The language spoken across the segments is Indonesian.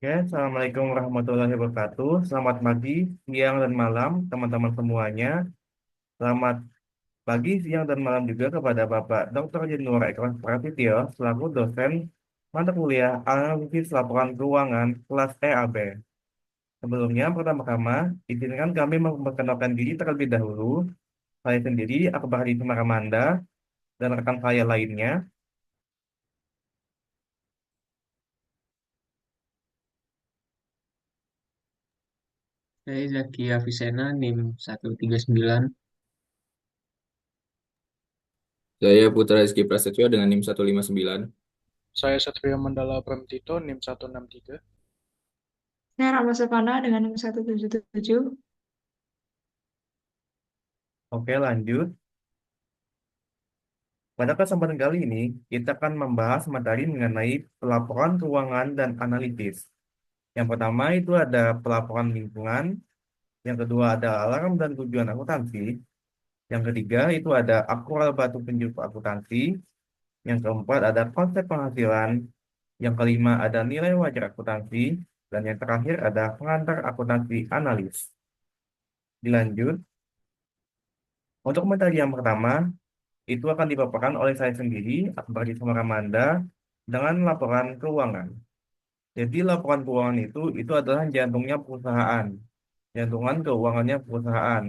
Oke, Assalamualaikum warahmatullahi wabarakatuh. Selamat pagi, siang, dan malam, teman-teman semuanya. Selamat pagi, siang, dan malam juga kepada Bapak Dr. Jenur Ekras Pratityo, selaku dosen mata kuliah Analisis Laporan Keuangan kelas EAB. Sebelumnya, pertama-tama, izinkan kami memperkenalkan diri terlebih dahulu. Saya sendiri, Akbar Hadi Semaramanda, dan rekan saya lainnya. Saya Zaki Afiksena, NIM 139. Saya Putra Rizky Prasetyo dengan NIM 159. Saya Satria Mandala Pramtito, NIM 163. Saya Rama Sevana dengan NIM 177. Oke, lanjut. Pada kesempatan kali ini, kita akan membahas materi mengenai pelaporan keuangan dan analitis. Yang pertama itu ada pelaporan lingkungan, yang kedua ada alarm dan tujuan akuntansi, yang ketiga itu ada akrual batu penjuru akuntansi, yang keempat ada konsep penghasilan, yang kelima ada nilai wajar akuntansi, dan yang terakhir ada pengantar akuntansi analis. Dilanjut, untuk materi yang pertama, itu akan dipaparkan oleh saya sendiri, Akbar Samaramanda, dengan laporan keuangan. Jadi laporan keuangan itu adalah jantungnya perusahaan, jantungan keuangannya perusahaan,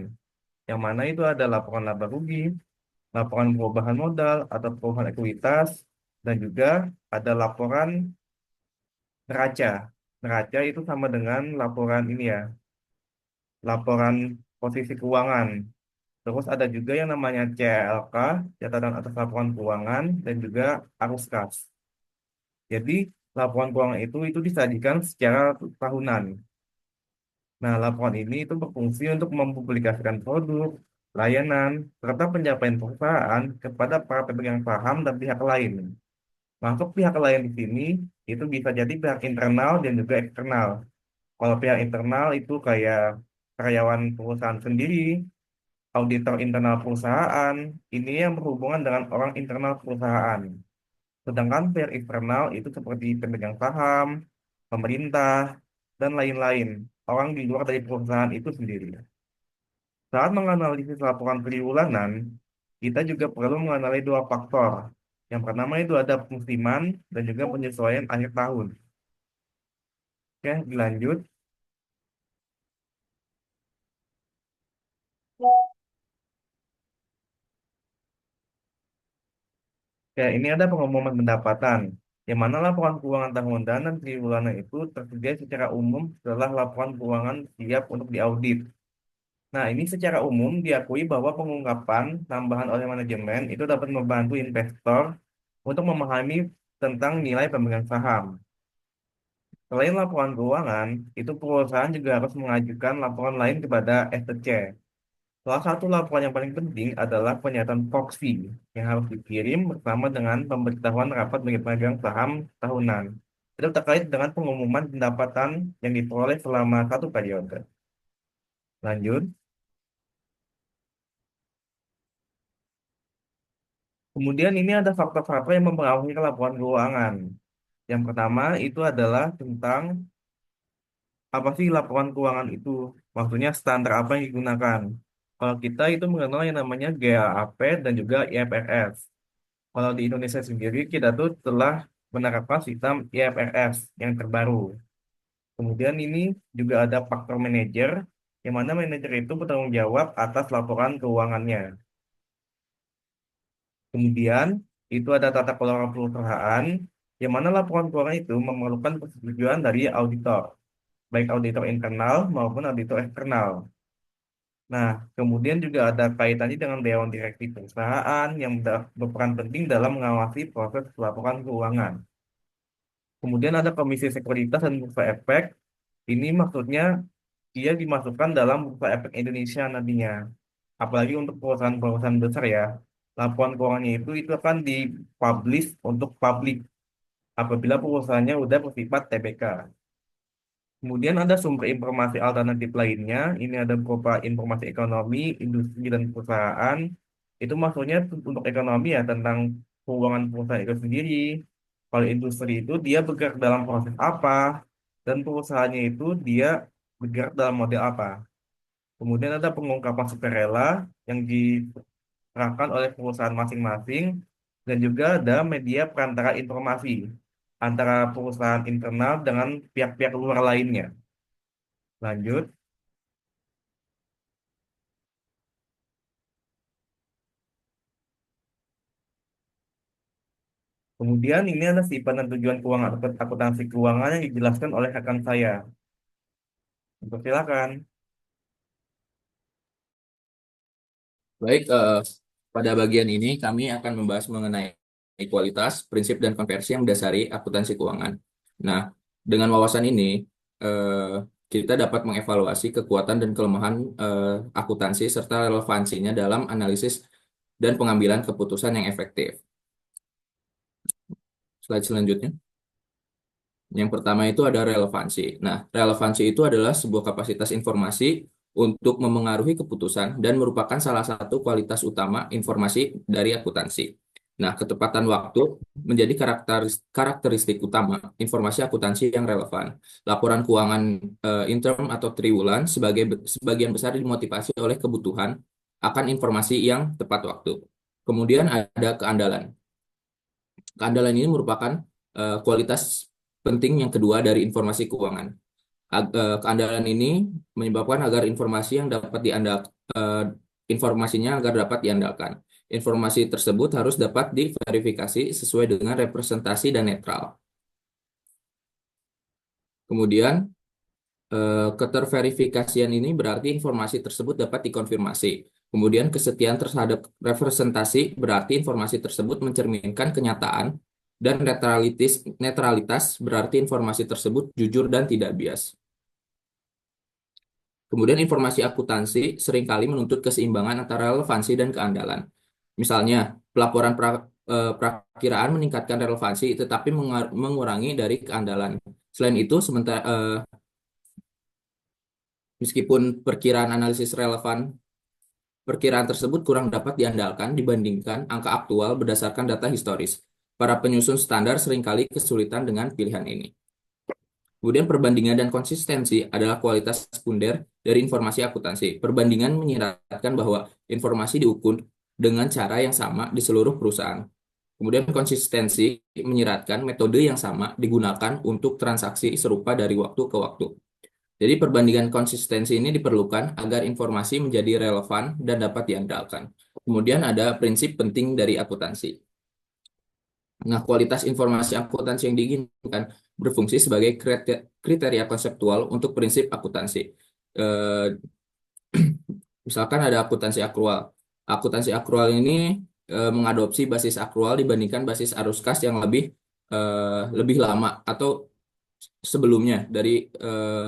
yang mana itu ada laporan laba rugi, laporan perubahan modal atau perubahan ekuitas, dan juga ada laporan neraca. Neraca itu sama dengan laporan ini ya, laporan posisi keuangan. Terus ada juga yang namanya CLK, catatan atas laporan keuangan, dan juga arus kas. Jadi laporan keuangan itu disajikan secara tahunan. Nah, laporan ini itu berfungsi untuk mempublikasikan produk, layanan, serta pencapaian perusahaan kepada para pemegang saham dan pihak lain. Masuk pihak lain di sini itu bisa jadi pihak internal dan juga eksternal. Kalau pihak internal itu kayak karyawan perusahaan sendiri, auditor internal perusahaan, ini yang berhubungan dengan orang internal perusahaan. Sedangkan pihak eksternal itu seperti pemegang saham, pemerintah, dan lain-lain. Orang di luar dari perusahaan itu sendiri. Saat menganalisis laporan triwulan, kita juga perlu mengenali dua faktor. Yang pertama itu ada musiman dan juga penyesuaian akhir tahun. Oke, dilanjut. Oke, ini ada pengumuman pendapatan. Yang mana laporan keuangan tahunan dan triwulan itu tersedia secara umum setelah laporan keuangan siap untuk diaudit. Nah, ini secara umum diakui bahwa pengungkapan tambahan oleh manajemen itu dapat membantu investor untuk memahami tentang nilai pemegang saham. Selain laporan keuangan, itu perusahaan juga harus mengajukan laporan lain kepada STC. Salah satu laporan yang paling penting adalah pernyataan proxy yang harus dikirim bersama dengan pemberitahuan rapat bagi pemegang saham tahunan. Itu terkait dengan pengumuman pendapatan yang diperoleh selama satu periode. Lanjut. Kemudian ini ada faktor-faktor yang mempengaruhi laporan keuangan. Yang pertama itu adalah tentang apa sih laporan keuangan itu? Maksudnya standar apa yang digunakan? Kalau kita itu mengenal yang namanya GAAP dan juga IFRS. Kalau di Indonesia sendiri kita tuh telah menerapkan sistem IFRS yang terbaru. Kemudian ini juga ada faktor manajer, yang mana manajer itu bertanggung jawab atas laporan keuangannya. Kemudian itu ada tata kelola perusahaan, yang mana laporan keuangan itu memerlukan persetujuan dari auditor, baik auditor internal maupun auditor eksternal. Nah, kemudian juga ada kaitannya dengan dewan direksi perusahaan yang berperan penting dalam mengawasi proses laporan keuangan. Kemudian ada Komisi Sekuritas dan Bursa Efek. Ini maksudnya dia dimasukkan dalam Bursa Efek Indonesia nantinya. Apalagi untuk perusahaan-perusahaan besar ya. Laporan keuangannya itu akan dipublish untuk publik apabila perusahaannya udah bersifat TBK. Kemudian ada sumber informasi alternatif lainnya. Ini ada berupa informasi ekonomi, industri, dan perusahaan. Itu maksudnya untuk ekonomi ya tentang keuangan perusahaan itu sendiri. Kalau industri itu dia bergerak dalam proses apa, dan perusahaannya itu dia bergerak dalam model apa. Kemudian ada pengungkapan sukarela yang diserahkan oleh perusahaan masing-masing dan juga ada media perantara informasi antara perusahaan internal dengan pihak-pihak luar lainnya. Lanjut. Kemudian ini ada sifat dan tujuan keuangan atau akuntansi keuangan yang dijelaskan oleh rekan saya. Silakan. Baik, pada bagian ini kami akan membahas mengenai kualitas, prinsip, dan konversi yang mendasari akuntansi keuangan. Nah, dengan wawasan ini, kita dapat mengevaluasi kekuatan dan kelemahan akuntansi serta relevansinya dalam analisis dan pengambilan keputusan yang efektif. Slide selanjutnya. Yang pertama itu ada relevansi. Nah, relevansi itu adalah sebuah kapasitas informasi untuk memengaruhi keputusan dan merupakan salah satu kualitas utama informasi dari akuntansi. Nah, ketepatan waktu menjadi karakteristik utama informasi akuntansi yang relevan. Laporan keuangan interim atau triwulan sebagian besar dimotivasi oleh kebutuhan akan informasi yang tepat waktu. Kemudian ada keandalan. Keandalan ini merupakan kualitas penting yang kedua dari informasi keuangan. Keandalan ini menyebabkan agar informasinya agar dapat diandalkan. Informasi tersebut harus dapat diverifikasi sesuai dengan representasi dan netral. Kemudian, keterverifikasian ini berarti informasi tersebut dapat dikonfirmasi. Kemudian, kesetiaan terhadap representasi berarti informasi tersebut mencerminkan kenyataan, dan netralitas berarti informasi tersebut jujur dan tidak bias. Kemudian informasi akuntansi seringkali menuntut keseimbangan antara relevansi dan keandalan. Misalnya, pelaporan prakiraan meningkatkan relevansi tetapi mengurangi dari keandalan. Selain itu, meskipun perkiraan tersebut kurang dapat diandalkan dibandingkan angka aktual berdasarkan data historis. Para penyusun standar seringkali kesulitan dengan pilihan ini. Kemudian perbandingan dan konsistensi adalah kualitas sekunder dari informasi akuntansi. Perbandingan menyiratkan bahwa informasi diukur dengan cara yang sama di seluruh perusahaan. Kemudian konsistensi menyiratkan metode yang sama digunakan untuk transaksi serupa dari waktu ke waktu. Jadi perbandingan konsistensi ini diperlukan agar informasi menjadi relevan dan dapat diandalkan. Kemudian ada prinsip penting dari akuntansi. Nah, kualitas informasi akuntansi yang diinginkan berfungsi sebagai kriteria konseptual untuk prinsip akuntansi. Misalkan ada akuntansi akrual. Akuntansi akrual ini mengadopsi basis akrual dibandingkan basis arus kas yang lebih lama atau sebelumnya dari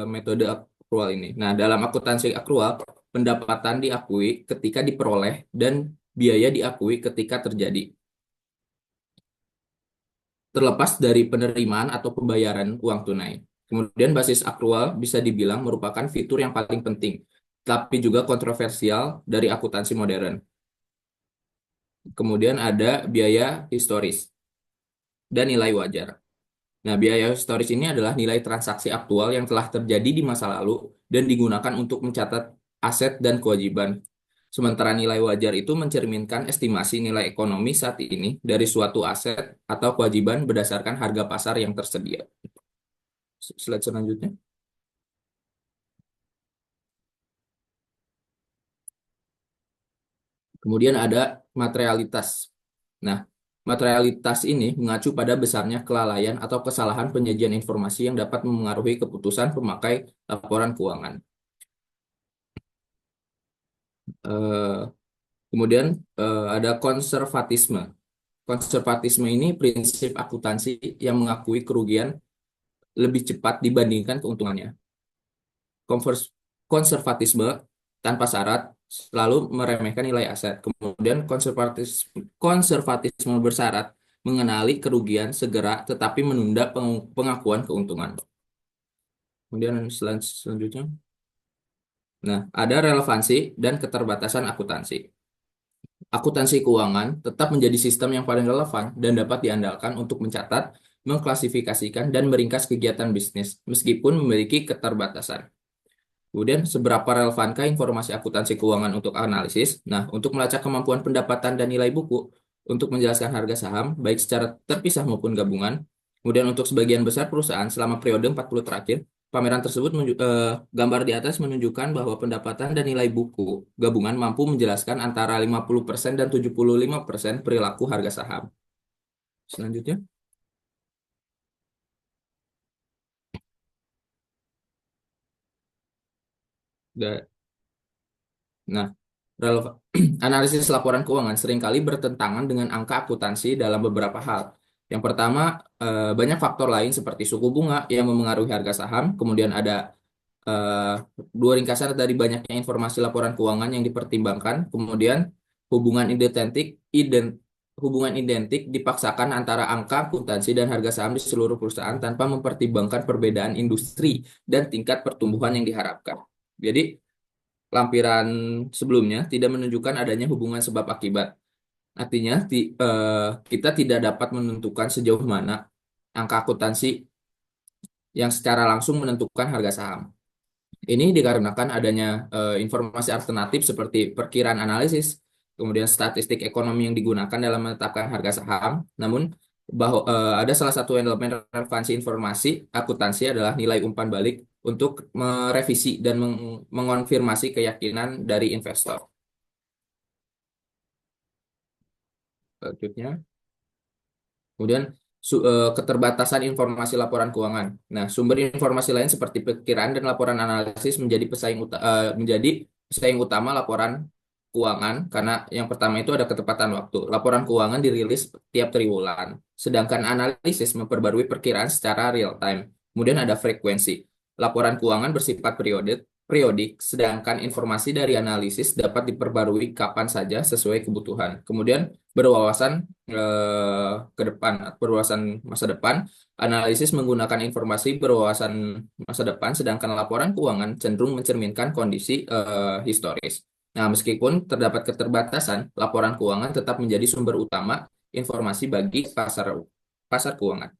metode akrual ini. Nah, dalam akuntansi akrual, pendapatan diakui ketika diperoleh dan biaya diakui ketika terjadi. Terlepas dari penerimaan atau pembayaran uang tunai. Kemudian basis akrual bisa dibilang merupakan fitur yang paling penting, tapi juga kontroversial dari akuntansi modern. Kemudian ada biaya historis dan nilai wajar. Nah, biaya historis ini adalah nilai transaksi aktual yang telah terjadi di masa lalu dan digunakan untuk mencatat aset dan kewajiban. Sementara nilai wajar itu mencerminkan estimasi nilai ekonomi saat ini dari suatu aset atau kewajiban berdasarkan harga pasar yang tersedia. Slide selanjutnya. Kemudian ada materialitas. Nah, materialitas ini mengacu pada besarnya kelalaian atau kesalahan penyajian informasi yang dapat memengaruhi keputusan pemakai laporan keuangan. Kemudian ada konservatisme. Konservatisme ini prinsip akuntansi yang mengakui kerugian lebih cepat dibandingkan keuntungannya. Konservatisme tanpa syarat selalu meremehkan nilai aset. Kemudian konservatisme bersyarat mengenali kerugian segera tetapi menunda pengakuan keuntungan. Kemudian selanjutnya. Nah, ada relevansi dan keterbatasan akuntansi. Akuntansi keuangan tetap menjadi sistem yang paling relevan dan dapat diandalkan untuk mencatat, mengklasifikasikan, dan meringkas kegiatan bisnis, meskipun memiliki keterbatasan. Kemudian, seberapa relevankah informasi akuntansi keuangan untuk analisis? Nah, untuk melacak kemampuan pendapatan dan nilai buku, untuk menjelaskan harga saham, baik secara terpisah maupun gabungan. Kemudian untuk sebagian besar perusahaan selama periode 40 terakhir, pameran tersebut gambar di atas menunjukkan bahwa pendapatan dan nilai buku gabungan mampu menjelaskan antara 50% dan 75% perilaku harga saham. Selanjutnya. Da- Nah, analisis laporan keuangan seringkali bertentangan dengan angka akuntansi dalam beberapa hal. Yang pertama, banyak faktor lain seperti suku bunga yang memengaruhi harga saham. Kemudian ada eh, dua ringkasan dari banyaknya informasi laporan keuangan yang dipertimbangkan. Kemudian hubungan identik hubungan identik dipaksakan antara angka akuntansi dan harga saham di seluruh perusahaan tanpa mempertimbangkan perbedaan industri dan tingkat pertumbuhan yang diharapkan. Jadi, lampiran sebelumnya tidak menunjukkan adanya hubungan sebab akibat. Artinya, kita tidak dapat menentukan sejauh mana angka akuntansi yang secara langsung menentukan harga saham. Ini dikarenakan adanya informasi alternatif seperti perkiraan analisis, kemudian statistik ekonomi yang digunakan dalam menetapkan harga saham. Namun, ada salah satu elemen relevansi informasi akuntansi adalah nilai umpan balik untuk merevisi dan mengonfirmasi keyakinan dari investor. Selanjutnya. Kemudian keterbatasan informasi laporan keuangan. Nah, sumber informasi lain seperti perkiraan dan laporan analisis menjadi pesaing utama laporan keuangan karena yang pertama itu ada ketepatan waktu. Laporan keuangan dirilis tiap triwulan, sedangkan analisis memperbarui perkiraan secara real time. Kemudian ada frekuensi. Laporan keuangan bersifat periodik, sedangkan informasi dari analisis dapat diperbarui kapan saja sesuai kebutuhan. Kemudian berwawasan berwawasan masa depan, analisis menggunakan informasi berwawasan masa depan, sedangkan laporan keuangan cenderung mencerminkan kondisi historis. Nah, meskipun terdapat keterbatasan, laporan keuangan tetap menjadi sumber utama informasi bagi pasar keuangan.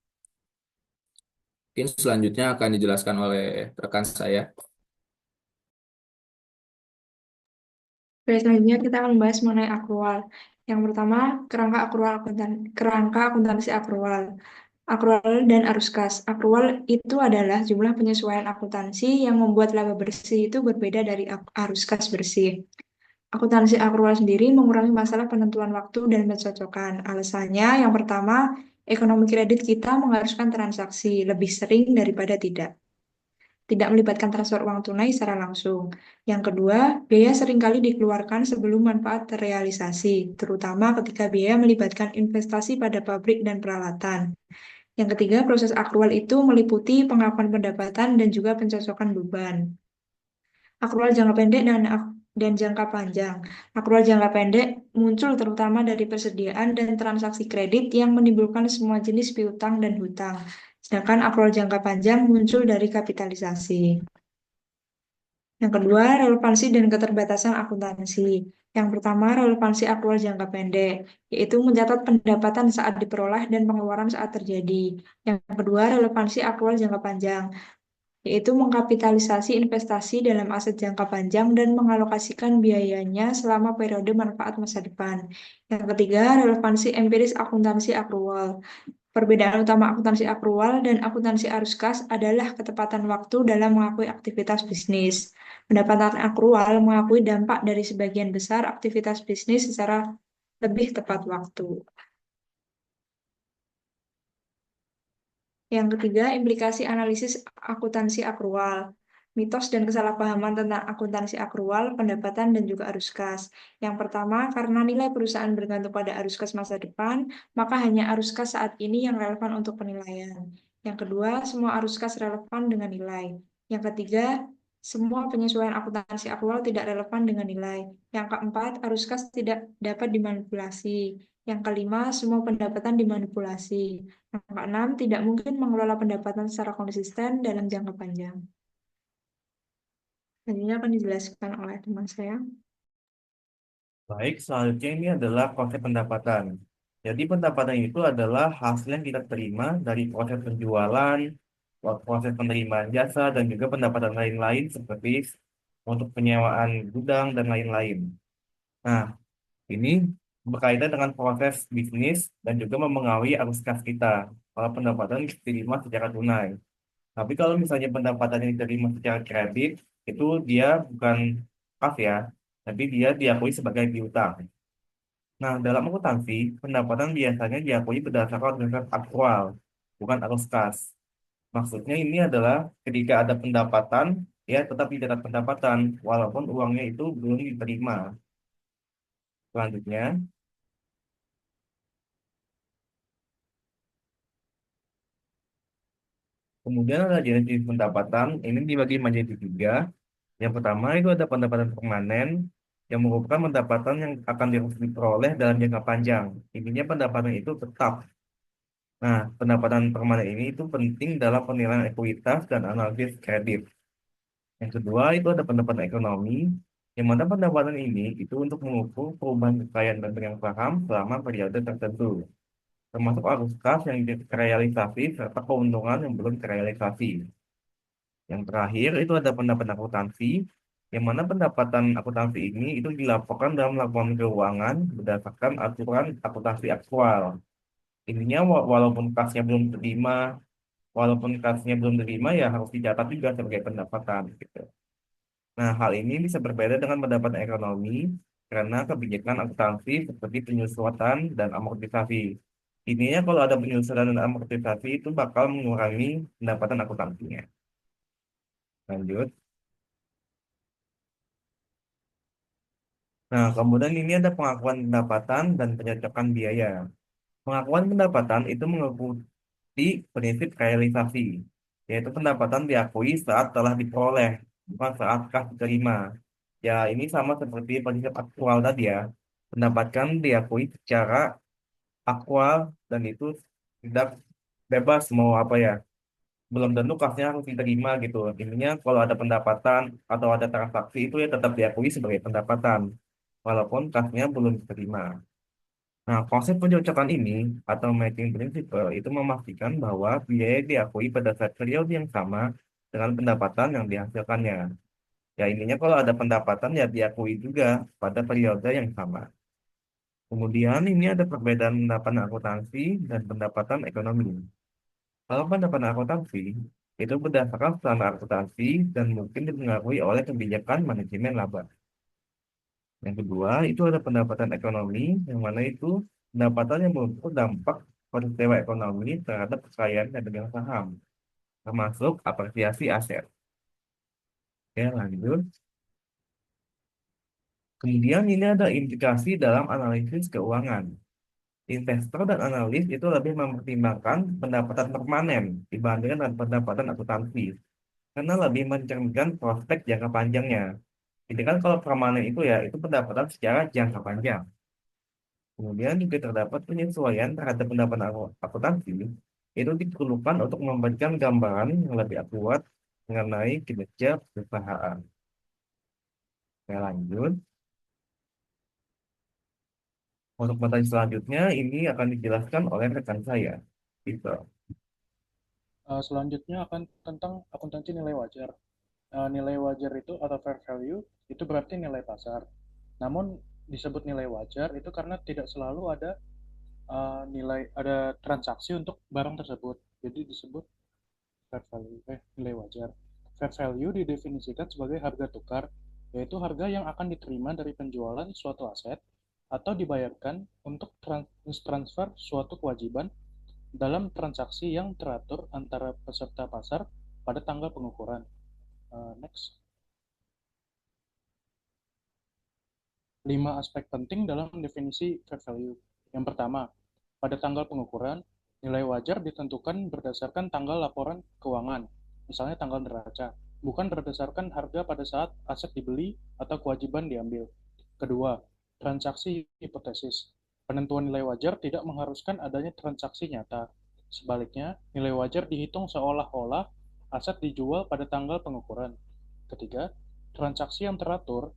Mungkin selanjutnya akan dijelaskan oleh rekan saya. Oke, selanjutnya kita akan membahas mengenai akrual. Yang pertama, kerangka akuntansi akrual. Akrual dan arus kas. Akrual itu adalah jumlah penyesuaian akuntansi yang membuat laba bersih itu berbeda dari arus kas bersih. Akuntansi akrual sendiri mengurangi masalah penentuan waktu dan pencocokan. Alasannya, yang pertama, ekonomi kredit kita mengharuskan transaksi lebih sering daripada tidak melibatkan transfer uang tunai secara langsung. Yang kedua, biaya seringkali dikeluarkan sebelum manfaat terrealisasi, terutama ketika biaya melibatkan investasi pada pabrik dan peralatan. Yang ketiga, proses akrual itu meliputi pengakuan pendapatan dan juga pencocokan beban. Akrual jangka pendek dan jangka panjang. Akrual jangka pendek muncul terutama dari persediaan dan transaksi kredit yang menimbulkan semua jenis piutang dan hutang. Sedangkan akrual jangka panjang muncul dari kapitalisasi. Yang kedua, relevansi dan keterbatasan akuntansi. Yang pertama, relevansi akrual jangka pendek, yaitu mencatat pendapatan saat diperoleh dan pengeluaran saat terjadi. Yang kedua, relevansi akrual jangka panjang, yaitu mengkapitalisasi investasi dalam aset jangka panjang dan mengalokasikan biayanya selama periode manfaat masa depan. Yang ketiga, relevansi empiris akuntansi akrual. Perbedaan utama akuntansi akrual dan akuntansi arus kas adalah ketepatan waktu dalam mengakui aktivitas bisnis. Pendapatan akrual mengakui dampak dari sebagian besar aktivitas bisnis secara lebih tepat waktu. Yang ketiga, implikasi analisis akuntansi akrual. Mitos dan kesalahpahaman tentang akuntansi akrual, pendapatan, dan juga arus kas. Yang pertama, karena nilai perusahaan bergantung pada arus kas masa depan, maka hanya arus kas saat ini yang relevan untuk penilaian. Yang kedua, semua arus kas relevan dengan nilai. Yang ketiga, semua penyesuaian akuntansi akrual tidak relevan dengan nilai. Yang keempat, arus kas tidak dapat dimanipulasi. Yang kelima, semua pendapatan dimanipulasi. Yang keenam, tidak mungkin mengelola pendapatan secara konsisten dalam jangka panjang. Selanjutnya akan dijelaskan oleh teman saya. Baik, selanjutnya ini adalah konsep pendapatan. Jadi pendapatan itu adalah hasil yang kita terima dari proses penjualan, proses penerimaan jasa, dan juga pendapatan lain-lain seperti untuk penyewaan gudang dan lain-lain. Nah, ini berkaitan dengan proses bisnis dan juga mempengaruhi arus kas kita. Kalau pendapatan diterima secara tunai. Tapi kalau misalnya pendapatan yang diterima secara kredit, itu dia bukan kas ya, tapi dia diakui sebagai piutang. Nah, dalam akuntansi, pendapatan biasanya diakui berdasarkan organisasi aktual, bukan arus kas. Maksudnya ini adalah ketika ada pendapatan, ya tetap dicatat pendapatan, walaupun uangnya itu belum diterima. Selanjutnya, kemudian ada jenis pendapatan, ini dibagi menjadi tiga. Yang pertama itu ada pendapatan permanen, yang merupakan pendapatan yang akan diperoleh dalam jangka panjang. Intinya pendapatan itu tetap. Nah, pendapatan permanen ini itu penting dalam penilaian ekuitas dan analisis kredit. Yang kedua itu ada pendapatan ekonomi, yang mana pendapatan ini itu untuk mengukur perubahan kekayaan dan pemegang saham selama periode tertentu, termasuk arus kas yang terrealisasi serta keuntungan yang belum terrealisasi. Yang terakhir itu ada pendapatan akuntansi, yang mana pendapatan akuntansi ini itu dilaporkan dalam laporan keuangan berdasarkan aturan akuntansi aktual. Intinya walaupun kasnya belum terima, ya harus dicatat juga sebagai pendapatan gitu. Nah, hal ini bisa berbeda dengan pendapatan ekonomi karena kebijakan akuntansi seperti penyusutan dan amortisasi. Intinya kalau ada penyusutan dan amortisasi itu bakal mengurangi pendapatan akuntansinya. Lanjut. Nah, kemudian ini ada pengakuan pendapatan dan penyocokan biaya. Pengakuan pendapatan itu mengikuti prinsip realisasi, yaitu pendapatan diakui saat telah diperoleh, bukan saat kas diterima. Ya, ini sama seperti prinsip aktual tadi ya. Pendapatan diakui secara aktual dan itu tidak bebas mau apa ya. Belum tentu kasnya harus diterima gitu. Intinya kalau ada pendapatan atau ada transaksi itu ya tetap diakui sebagai pendapatan, walaupun kasnya belum diterima. Nah, konsep pencocokan ini atau matching principle itu memastikan bahwa biaya diakui pada saat periode yang sama dengan pendapatan yang dihasilkannya. Ya, intinya kalau ada pendapatan ya diakui juga pada periode yang sama. Kemudian ini ada perbedaan pendapatan akuntansi dan pendapatan ekonomi. Kalau pendapatan akuntansi itu berdasarkan standar akuntansi dan mungkin dipengaruhi oleh kebijakan manajemen laba. Yang kedua, itu ada pendapatan ekonomi, yang mana itu pendapatan yang mengukur dampak peristiwa ekonomi terhadap kekayaan dan pemegang saham, termasuk apresiasi aset. Oke, lanjut. Kemudian ini ada implikasi dalam analisis keuangan. Investor dan analis itu lebih mempertimbangkan pendapatan permanen dibandingkan dengan pendapatan akuntansi, karena lebih mencerminkan prospek jangka panjangnya. Jadi kan kalau permanen itu ya, itu pendapatan secara jangka panjang. Kemudian juga terdapat penyesuaian terhadap pendapatan akuntansi itu diperlukan untuk memberikan gambaran yang lebih akurat mengenai kinerja perusahaan. Saya lanjut. Untuk materi selanjutnya ini akan dijelaskan oleh rekan saya. Gitu. Selanjutnya akan tentang akuntansi nilai wajar. Nilai wajar itu atau fair value itu berarti nilai pasar. Namun disebut nilai wajar itu karena tidak selalu ada ada transaksi untuk barang tersebut. Jadi disebut fair value, nilai wajar. Fair value didefinisikan sebagai harga tukar, yaitu harga yang akan diterima dari penjualan suatu aset atau dibayarkan untuk transfer suatu kewajiban dalam transaksi yang teratur antara peserta pasar pada tanggal pengukuran. Next. 5 aspek penting dalam definisi fair value. Yang pertama, pada tanggal pengukuran, nilai wajar ditentukan berdasarkan tanggal laporan keuangan, misalnya tanggal neraca, bukan berdasarkan harga pada saat aset dibeli atau kewajiban diambil. Kedua, transaksi hipotesis. Penentuan nilai wajar tidak mengharuskan adanya transaksi nyata. Sebaliknya, nilai wajar dihitung seolah-olah aset dijual pada tanggal pengukuran. Ketiga, transaksi yang teratur.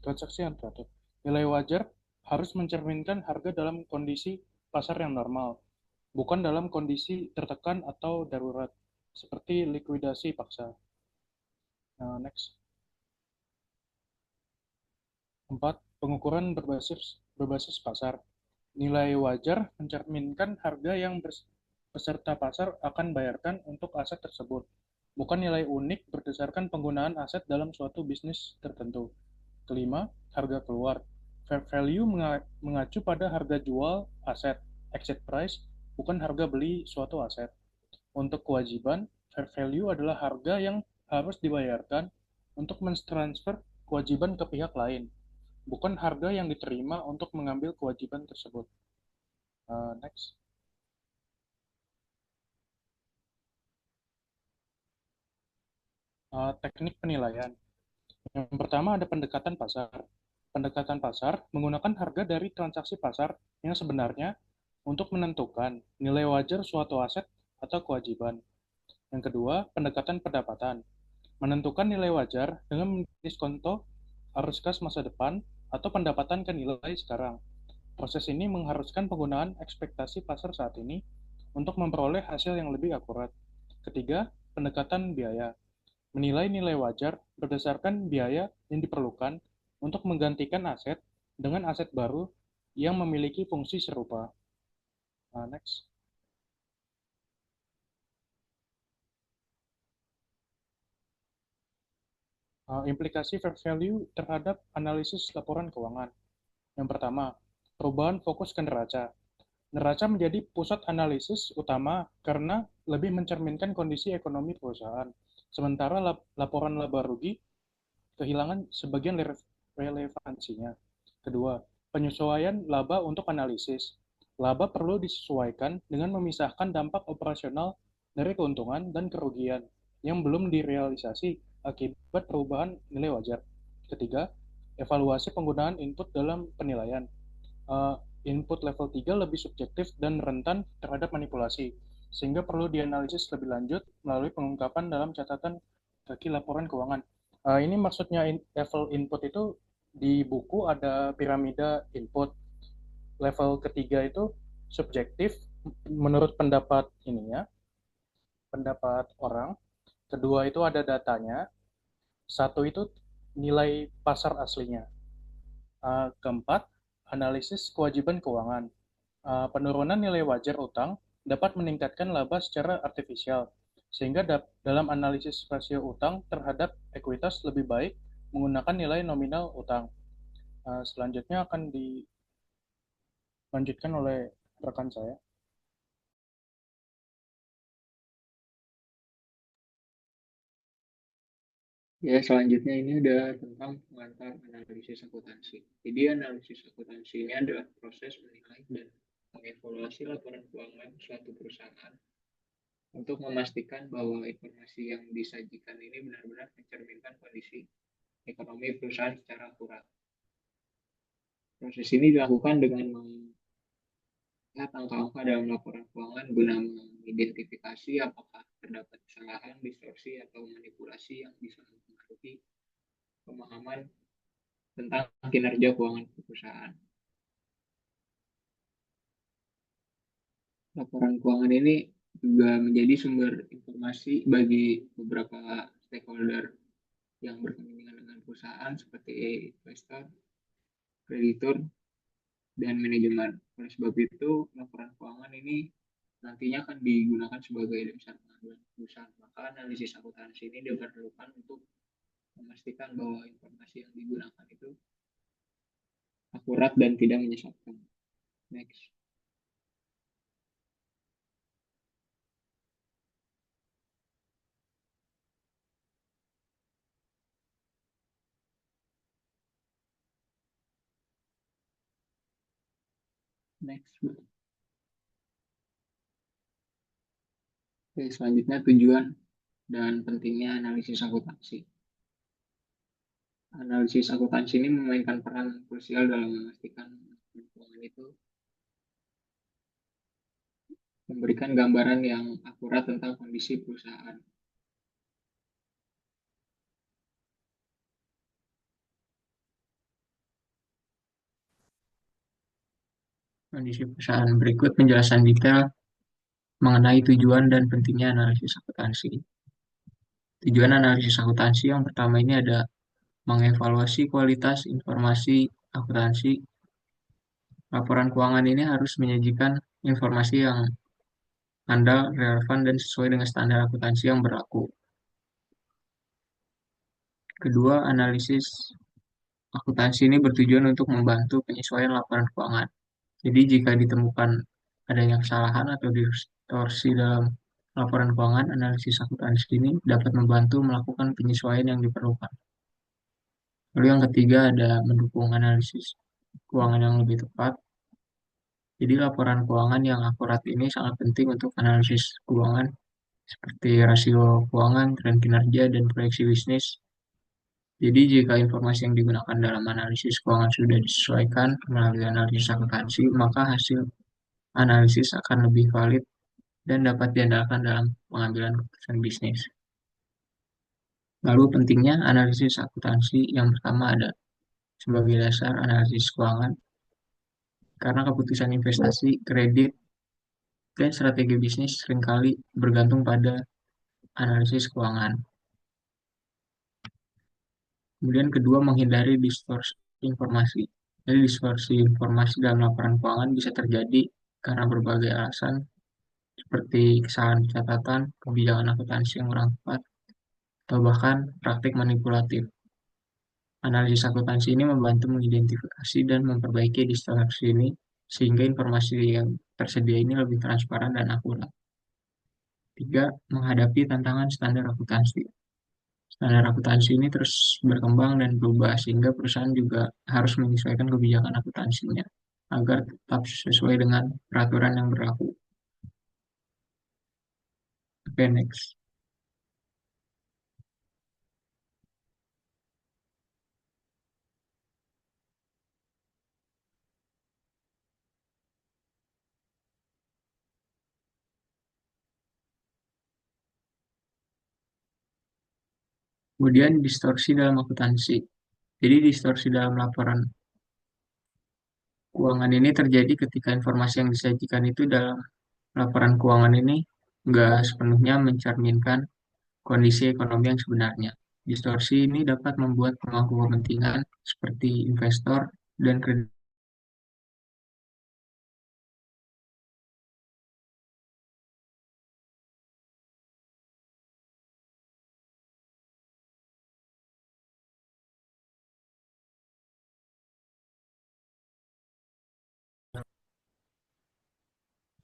Transaksi yang teratur. Nilai wajar harus mencerminkan harga dalam kondisi pasar yang normal, bukan dalam kondisi tertekan atau darurat, seperti likuidasi paksa. Nah, next. 4. Pengukuran berbasis pasar. Nilai wajar mencerminkan harga yang peserta pasar akan bayarkan untuk aset tersebut, bukan nilai unik berdasarkan penggunaan aset dalam suatu bisnis tertentu. Kelima, harga keluar. Fair value mengacu pada harga jual aset, exit price, bukan harga beli suatu aset. Untuk kewajiban, fair value adalah harga yang harus dibayarkan untuk mentransfer kewajiban ke pihak lain, bukan harga yang diterima untuk mengambil kewajiban tersebut. Next. Teknik penilaian. Yang pertama ada pendekatan pasar. Pendekatan pasar menggunakan harga dari transaksi pasar yang sebenarnya untuk menentukan nilai wajar suatu aset atau kewajiban. Yang kedua, pendekatan pendapatan. Menentukan nilai wajar dengan mendiskonto arus kas masa depan atau pendapatan ke nilai sekarang. Proses ini mengharuskan penggunaan ekspektasi pasar saat ini untuk memperoleh hasil yang lebih akurat. Ketiga, pendekatan biaya. Menilai nilai wajar berdasarkan biaya yang diperlukan untuk menggantikan aset dengan aset baru yang memiliki fungsi serupa. Next. Implikasi fair value terhadap analisis laporan keuangan. Yang pertama, perubahan fokus ke neraca. Neraca menjadi pusat analisis utama karena lebih mencerminkan kondisi ekonomi perusahaan. Sementara laporan laba rugi kehilangan sebagian relevansinya. Kedua, penyesuaian laba untuk analisis. Laba perlu disesuaikan dengan memisahkan dampak operasional dari keuntungan dan kerugian yang belum direalisasi akibat perubahan nilai wajar. Ketiga, evaluasi penggunaan input dalam penilaian. Input level 3 lebih subjektif dan rentan terhadap manipulasi, sehingga perlu dianalisis lebih lanjut melalui pengungkapan dalam catatan kaki laporan keuangan. Ini maksudnya level input itu di buku ada piramida input. Level ketiga itu subjektif menurut pendapat ininya, pendapat orang. Kedua itu ada datanya. Satu itu nilai pasar aslinya. Keempat, analisis kewajiban keuangan. Penurunan nilai wajar utang dapat meningkatkan laba secara artifisial, sehingga dalam analisis rasio utang terhadap ekuitas lebih baik menggunakan nilai nominal utang. Selanjutnya akan dilanjutkan oleh rekan saya. Ya, selanjutnya ini ada tentang pengantar analisis akuntansi. Jadi analisis akuntansi ini adalah proses menilai dan mengevaluasi laporan keuangan suatu perusahaan untuk memastikan bahwa informasi yang disajikan ini benar-benar mencerminkan kondisi ekonomi perusahaan secara akurat. Proses ini dilakukan dengan melihat angka-angka dalam laporan keuangan guna mengidentifikasi apakah terdapat kesalahan, distorsi, atau manipulasi yang bisa mempengaruhi pemahaman tentang kinerja keuangan perusahaan. Laporan keuangan ini juga menjadi sumber informasi bagi beberapa stakeholder yang berkepentingan dengan perusahaan seperti investor, kreditur, dan manajemen. Oleh sebab itu, laporan keuangan ini nantinya akan digunakan sebagai dasar pengaduan perusahaan. Maka analisis akuntansi ini diperlukan untuk memastikan bahwa informasi yang digunakan itu akurat dan tidak menyesatkan. Next. Next. Oke, selanjutnya tujuan dan pentingnya analisis akuntansi. Analisis akuntansi ini memainkan peran krusial dalam memastikan keuangan itu memberikan gambaran yang akurat tentang kondisi perusahaan. kondisi perusahaan. Berikut penjelasan detail mengenai tujuan dan pentingnya analisis akuntansi. Tujuan analisis akuntansi yang pertama ini ada mengevaluasi kualitas informasi akuntansi. Laporan keuangan ini harus menyajikan informasi yang andal, relevan, dan sesuai dengan standar akuntansi yang berlaku. Kedua, analisis akuntansi ini bertujuan untuk membantu penyesuaian laporan keuangan. Jadi jika ditemukan adanya kesalahan atau distorsi dalam laporan keuangan, analisis akuntansi ini dapat membantu melakukan penyesuaian yang diperlukan. Lalu yang ketiga ada mendukung analisis keuangan yang lebih tepat. Jadi laporan keuangan yang akurat ini sangat penting untuk analisis keuangan seperti rasio keuangan, tren kinerja, dan proyeksi bisnis. Jadi jika informasi yang digunakan dalam analisis keuangan sudah disesuaikan melalui analisis akuntansi, maka hasil analisis akan lebih valid dan dapat diandalkan dalam pengambilan keputusan bisnis. Lalu pentingnya analisis akuntansi yang pertama ada sebagai dasar analisis keuangan, karena keputusan investasi, kredit, dan strategi bisnis seringkali bergantung pada analisis keuangan. Kemudian kedua, menghindari distorsi informasi. Jadi distorsi informasi dalam laporan keuangan bisa terjadi karena berbagai alasan, seperti kesalahan catatan, kebijakan akuntansi yang kurang tepat, atau bahkan praktik manipulatif. Analisis akuntansi ini membantu mengidentifikasi dan memperbaiki distorsi ini, sehingga informasi yang tersedia ini lebih transparan dan akurat. Tiga, menghadapi tantangan standar akuntansi. Standar akuntansi ini terus berkembang dan berubah, sehingga perusahaan juga harus menyesuaikan kebijakan akuntansinya agar tetap sesuai dengan peraturan yang berlaku. Oke, next. Kemudian distorsi dalam akuntansi. Jadi distorsi dalam laporan keuangan ini terjadi ketika informasi yang disajikan itu dalam laporan keuangan ini nggak sepenuhnya mencerminkan kondisi ekonomi yang sebenarnya. Distorsi ini dapat membuat pemangku kepentingan seperti investor dan kreditur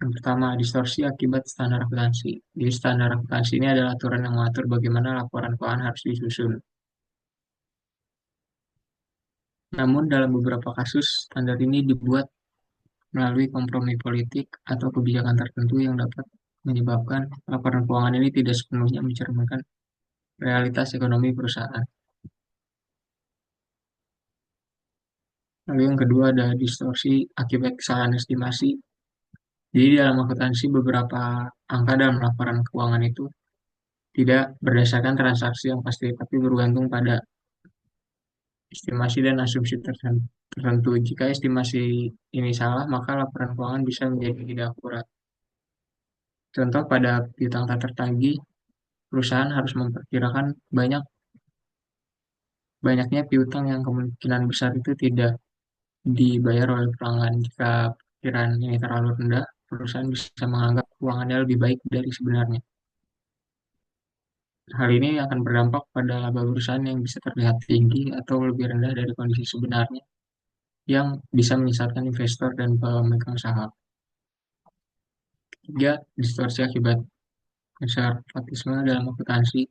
yang pertama, distorsi akibat standar akuntansi. Jadi standar akuntansi ini adalah aturan yang mengatur bagaimana laporan keuangan harus disusun. Namun dalam beberapa kasus, standar ini dibuat melalui kompromi politik atau kebijakan tertentu yang dapat menyebabkan laporan keuangan ini tidak sepenuhnya mencerminkan realitas ekonomi perusahaan. Lalu yang kedua ada distorsi akibat kesalahan estimasi. Jadi dalam akuntansi beberapa angka dalam laporan keuangan itu tidak berdasarkan transaksi yang pasti, tapi bergantung pada estimasi dan asumsi tertentu. Jika estimasi ini salah, maka laporan keuangan bisa menjadi tidak akurat. Contoh pada piutang tak tertagih, perusahaan harus memperkirakan banyaknya piutang yang kemungkinan besar itu tidak dibayar oleh pelanggan. Jika perkiraan ini terlalu rendah, perusahaan bisa menganggap keuangannya lebih baik dari sebenarnya. Hal ini akan berdampak pada laba perusahaan yang bisa terlihat tinggi atau lebih rendah dari kondisi sebenarnya, yang bisa menyesatkan investor dan pemegang saham. Tiga, distorsi akibat konservatisme dalam akuntansi.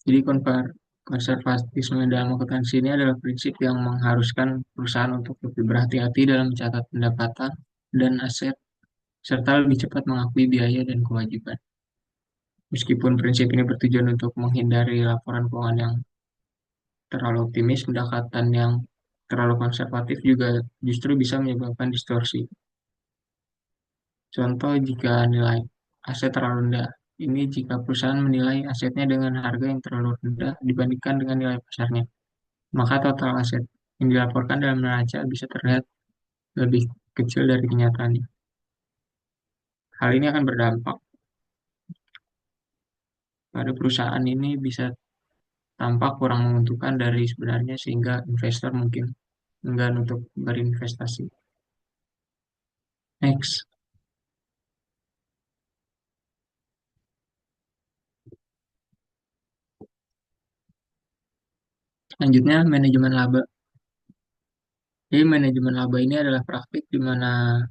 Jadi konservatisme dalam akuntansi ini adalah prinsip yang mengharuskan perusahaan untuk lebih berhati-hati dalam mencatat pendapatan dan aset, serta lebih cepat mengakui biaya dan kewajiban. Meskipun prinsip ini bertujuan untuk menghindari laporan keuangan yang terlalu optimis, pendekatan yang terlalu konservatif juga justru bisa menyebabkan distorsi. Contoh jika nilai aset terlalu rendah. Ini jika perusahaan menilai asetnya dengan harga yang terlalu rendah dibandingkan dengan nilai pasarnya. Maka total aset yang dilaporkan dalam neraca bisa terlihat lebih kecil dari kenyataannya. Hal ini akan berdampak pada perusahaan ini bisa tampak kurang menguntungkan dari sebenarnya sehingga investor mungkin enggan untuk berinvestasi. Next, selanjutnya manajemen laba. Jadi manajemen laba ini adalah praktik di mana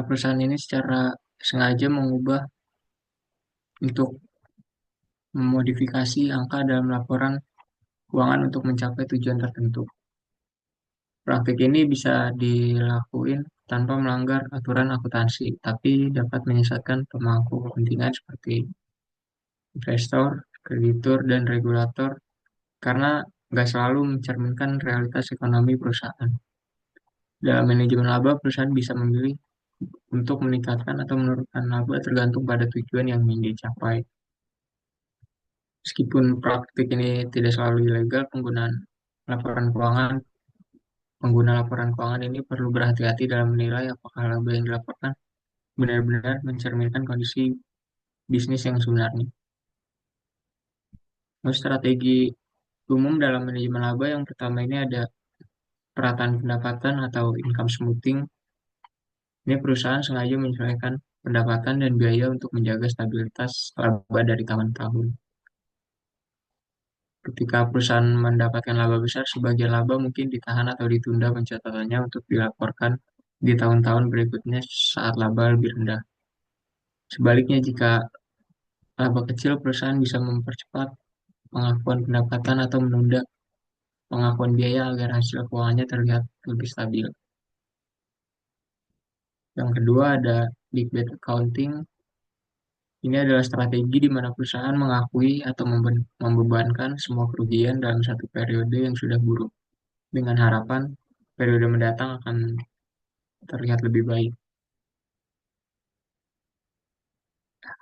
perusahaan ini secara sengaja mengubah untuk memodifikasi angka dalam laporan keuangan untuk mencapai tujuan tertentu. Praktik ini bisa dilakuin tanpa melanggar aturan akuntansi, tapi dapat menyesatkan pemangku kepentingan seperti investor, kreditur, dan regulator karena nggak selalu mencerminkan realitas ekonomi perusahaan. Dalam manajemen laba, perusahaan bisa memilih untuk meningkatkan atau menurunkan laba tergantung pada tujuan yang ingin dicapai. Meskipun praktik ini tidak selalu ilegal, pengguna laporan keuangan ini perlu berhati-hati dalam menilai apakah laba yang dilaporkan benar-benar mencerminkan kondisi bisnis yang sebenarnya. Lalu strategi umum dalam manajemen laba yang pertama ini ada perataan pendapatan atau income smoothing. Ini perusahaan sengaja menyesuaikan pendapatan dan biaya untuk menjaga stabilitas laba dari tahun ke tahun. Ketika perusahaan mendapatkan laba besar, sebagian laba mungkin ditahan atau ditunda pencatatannya untuk dilaporkan di tahun-tahun berikutnya saat laba lebih rendah. Sebaliknya, jika laba kecil, perusahaan bisa mempercepat pengakuan pendapatan atau menunda pengakuan biaya agar hasil keuangannya terlihat lebih stabil. Yang kedua ada big bet accounting. Ini adalah strategi di mana perusahaan mengakui atau membebankan semua kerugian dalam satu periode yang sudah buruk, dengan harapan periode mendatang akan terlihat lebih baik.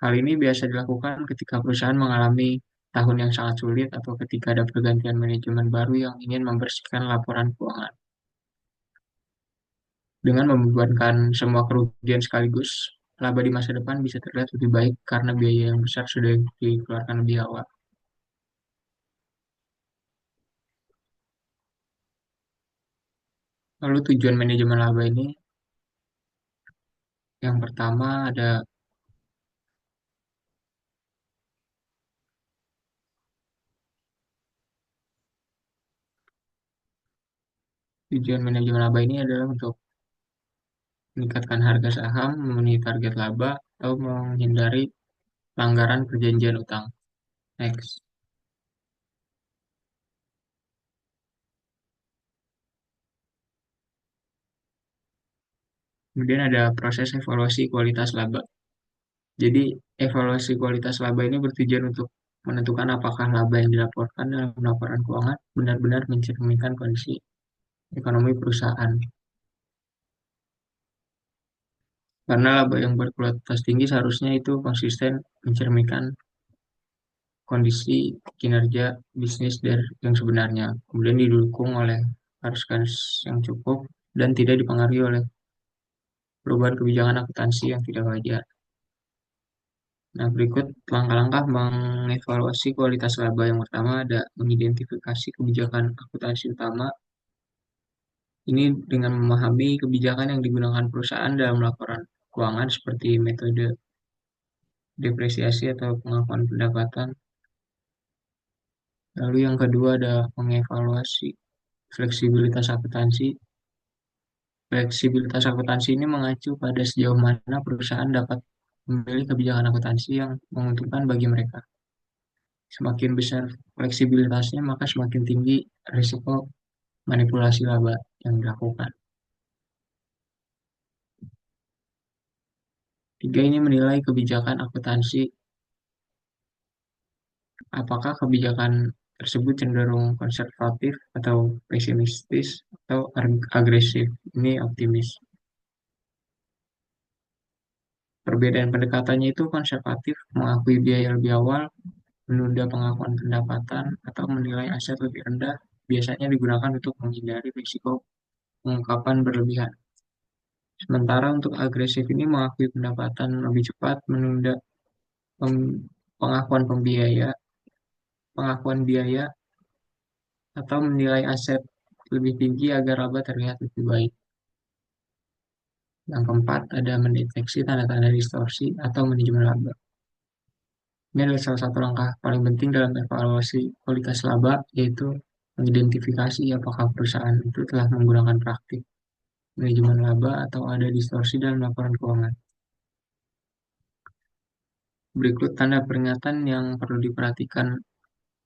Hal ini biasa dilakukan ketika perusahaan mengalami tahun yang sangat sulit atau ketika ada pergantian manajemen baru yang ingin membersihkan laporan keuangan. Dengan membebankan semua kerugian sekaligus, laba di masa depan bisa terlihat lebih baik karena biaya yang besar sudah dikeluarkan lebih awal. Lalu tujuan manajemen laba ini, yang pertama ada tujuan manajemen laba ini adalah untuk meningkatkan harga saham, memenuhi target laba, atau menghindari pelanggaran perjanjian utang. Next. Kemudian ada proses evaluasi kualitas laba. Jadi, evaluasi kualitas laba ini bertujuan untuk menentukan apakah laba yang dilaporkan dalam laporan keuangan benar-benar mencerminkan kondisi ekonomi perusahaan. Karena laba yang berkualitas tinggi seharusnya itu konsisten mencerminkan kondisi kinerja bisnis dari yang sebenarnya, kemudian didukung oleh arus kas yang cukup dan tidak dipengaruhi oleh perubahan kebijakan akuntansi yang tidak wajar. Nah, berikut langkah-langkah mengevaluasi kualitas laba. Yang pertama ada mengidentifikasi kebijakan akuntansi utama. Ini dengan memahami kebijakan yang digunakan perusahaan dalam laporan keuangan seperti metode depresiasi atau pengakuan pendapatan. Lalu yang kedua ada mengevaluasi fleksibilitas akuntansi. Fleksibilitas akuntansi ini mengacu pada sejauh mana perusahaan dapat memilih kebijakan akuntansi yang menguntungkan bagi mereka. Semakin besar fleksibilitasnya, maka semakin tinggi risiko manipulasi laba yang dilakukan. Tiga ini menilai kebijakan akuntansi. Apakah kebijakan tersebut cenderung konservatif atau pesimistis atau agresif? Ini optimis. Perbedaan pendekatannya itu konservatif, mengakui biaya lebih awal, menunda pengakuan pendapatan, atau menilai aset lebih rendah biasanya digunakan untuk menghindari risiko pengungkapan berlebihan. Sementara untuk agresif ini mengakui pendapatan lebih cepat, menunda pengakuan pengakuan biaya, atau menilai aset lebih tinggi agar laba terlihat lebih baik. Yang keempat, ada mendeteksi tanda-tanda distorsi atau manajemen laba. Ini adalah salah satu langkah paling penting dalam evaluasi kualitas laba, yaitu mengidentifikasi apakah perusahaan itu telah menggunakan praktik manajemen laba atau ada distorsi dalam laporan keuangan. Berikut tanda peringatan yang perlu diperhatikan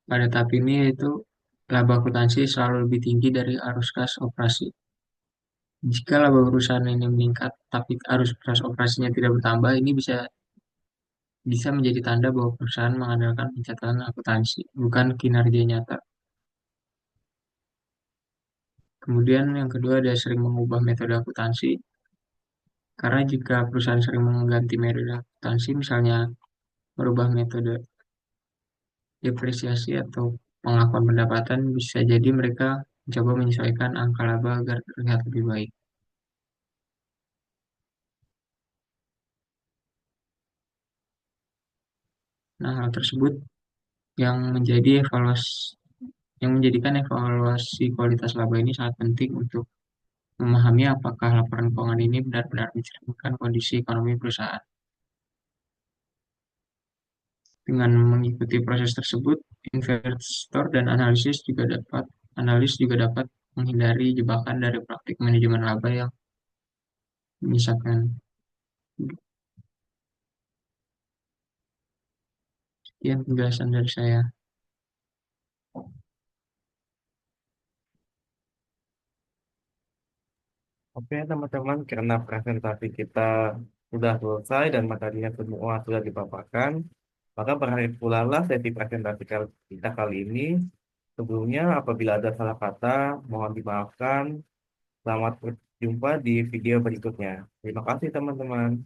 pada tahap ini, yaitu laba akuntansi selalu lebih tinggi dari arus kas operasi. Jika laba perusahaan ini meningkat, tapi arus kas operasinya tidak bertambah, ini bisa menjadi tanda bahwa perusahaan mengandalkan pencatatan akuntansi, bukan kinerja nyata. Kemudian yang kedua ada sering mengubah metode akuntansi, karena jika perusahaan sering mengganti metode akuntansi, misalnya merubah metode depresiasi atau pengakuan pendapatan, bisa jadi mereka mencoba menyesuaikan angka laba agar terlihat lebih baik. Nah, hal tersebut yang menjadikan evaluasi kualitas laba ini sangat penting untuk memahami apakah laporan keuangan ini benar-benar mencerminkan kondisi ekonomi perusahaan. Dengan mengikuti proses tersebut, investor dan analis juga dapat menghindari jebakan dari praktik manajemen laba yang menyesatkan. Sekian penjelasan dari saya. Oke, teman-teman, karena presentasi kita sudah selesai dan materinya semua sudah dipaparkan, maka berakhir pula lah sesi presentasi kita kali ini. Sebelumnya, apabila ada salah kata, mohon dimaafkan. Selamat berjumpa di video berikutnya. Terima kasih, teman-teman.